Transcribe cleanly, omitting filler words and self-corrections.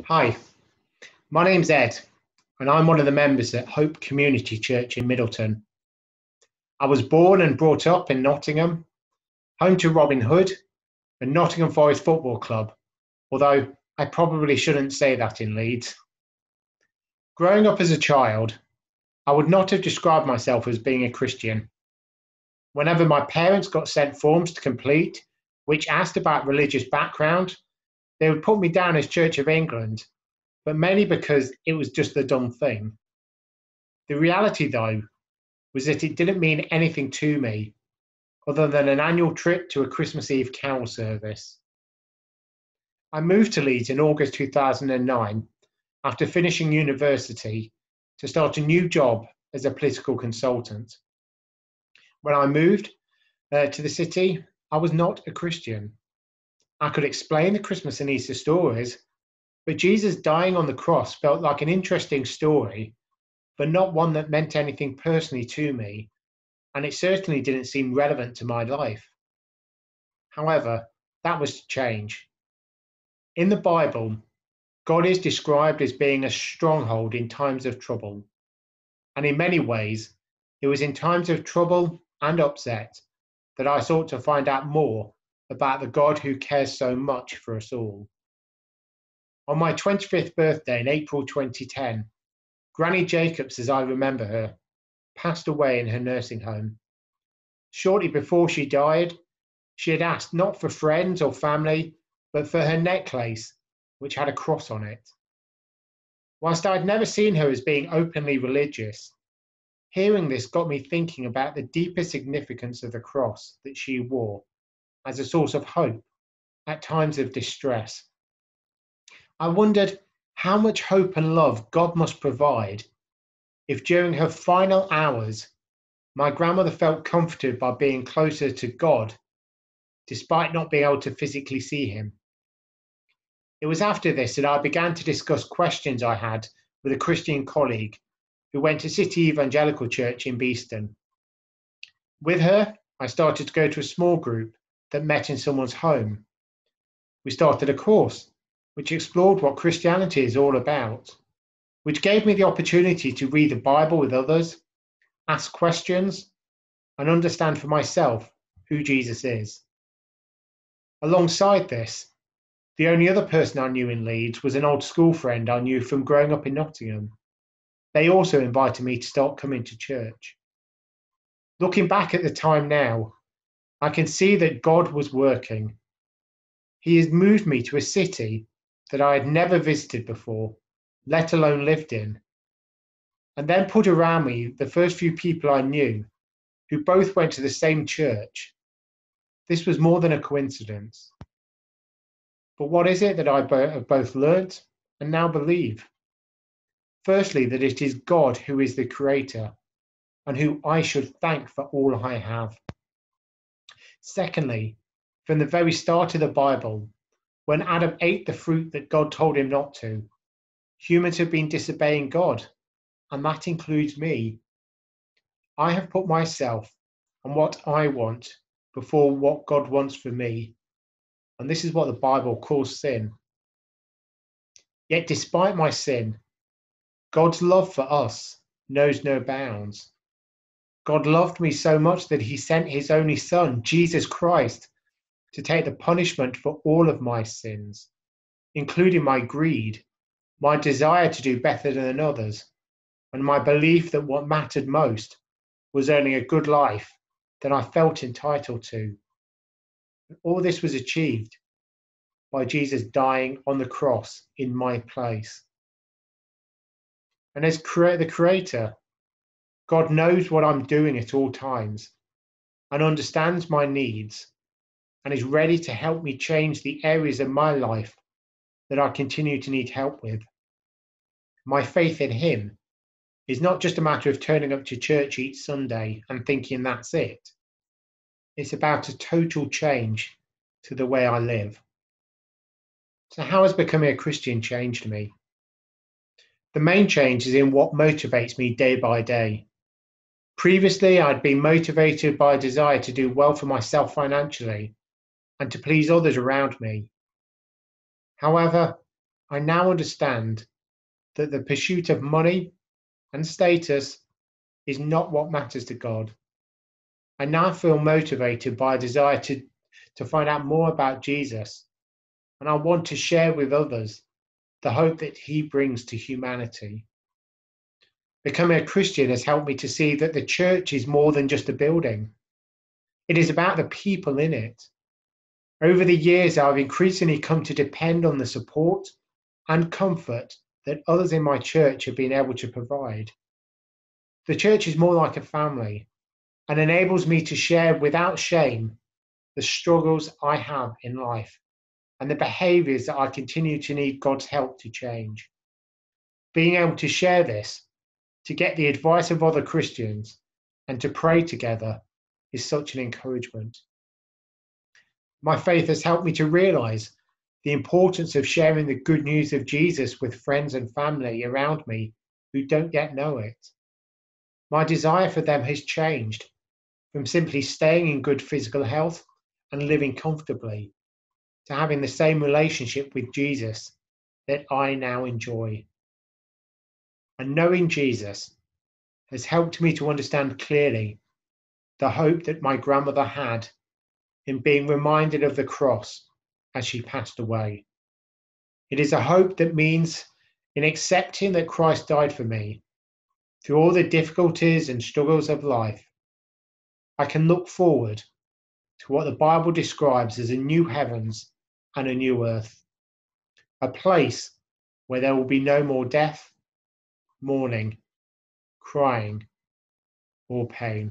Hi, my name's Ed, and I'm one of the members at Hope Community Church in Middleton. I was born and brought up in Nottingham, home to Robin Hood and Nottingham Forest Football Club, although I probably shouldn't say that in Leeds. Growing up as a child, I would not have described myself as being a Christian. Whenever my parents got sent forms to complete, which asked about religious background, they would put me down as Church of England, but mainly because it was just the dumb thing. The reality, though, was that it didn't mean anything to me other than an annual trip to a Christmas Eve carol service. I moved to Leeds in August 2009 after finishing university to start a new job as a political consultant. When I moved to the city, I was not a Christian. I could explain the Christmas and Easter stories, but Jesus dying on the cross felt like an interesting story, but not one that meant anything personally to me, and it certainly didn't seem relevant to my life. However, that was to change. In the Bible, God is described as being a stronghold in times of trouble, and in many ways, it was in times of trouble and upset that I sought to find out more about the God who cares so much for us all. On my 25th birthday in April 2010, Granny Jacobs, as I remember her, passed away in her nursing home. Shortly before she died, she had asked not for friends or family, but for her necklace, which had a cross on it. Whilst I'd never seen her as being openly religious, hearing this got me thinking about the deeper significance of the cross that she wore as a source of hope at times of distress. I wondered how much hope and love God must provide if during her final hours, my grandmother felt comforted by being closer to God, despite not being able to physically see him. It was after this that I began to discuss questions I had with a Christian colleague who went to City Evangelical Church in Beeston. With her, I started to go to a small group that met in someone's home. We started a course which explored what Christianity is all about, which gave me the opportunity to read the Bible with others, ask questions, and understand for myself who Jesus is. Alongside this, the only other person I knew in Leeds was an old school friend I knew from growing up in Nottingham. They also invited me to start coming to church. Looking back at the time now, I can see that God was working. He has moved me to a city that I had never visited before, let alone lived in, and then put around me the first few people I knew who both went to the same church. This was more than a coincidence. But what is it that I have both learnt and now believe? Firstly, that it is God who is the creator and who I should thank for all I have. Secondly, from the very start of the Bible, when Adam ate the fruit that God told him not to, humans have been disobeying God, and that includes me. I have put myself and what I want before what God wants for me, and this is what the Bible calls sin. Yet despite my sin, God's love for us knows no bounds. God loved me so much that he sent his only Son, Jesus Christ, to take the punishment for all of my sins, including my greed, my desire to do better than others, and my belief that what mattered most was earning a good life that I felt entitled to. All this was achieved by Jesus dying on the cross in my place. And as the Creator, God knows what I'm doing at all times and understands my needs and is ready to help me change the areas of my life that I continue to need help with. My faith in him is not just a matter of turning up to church each Sunday and thinking that's it. It's about a total change to the way I live. So how has becoming a Christian changed me? The main change is in what motivates me day by day. Previously, I'd been motivated by a desire to do well for myself financially and to please others around me. However, I now understand that the pursuit of money and status is not what matters to God. I now feel motivated by a desire to find out more about Jesus, and I want to share with others the hope that he brings to humanity. Becoming a Christian has helped me to see that the church is more than just a building. It is about the people in it. Over the years, I've increasingly come to depend on the support and comfort that others in my church have been able to provide. The church is more like a family and enables me to share without shame the struggles I have in life and the behaviors that I continue to need God's help to change. Being able to share this, to get the advice of other Christians, and to pray together is such an encouragement. My faith has helped me to realize the importance of sharing the good news of Jesus with friends and family around me who don't yet know it. My desire for them has changed from simply staying in good physical health and living comfortably to having the same relationship with Jesus that I now enjoy. And knowing Jesus has helped me to understand clearly the hope that my grandmother had in being reminded of the cross as she passed away. It is a hope that means in accepting that Christ died for me through all the difficulties and struggles of life, I can look forward to what the Bible describes as a new heavens and a new earth, a place where there will be no more death, mourning, crying, or pain.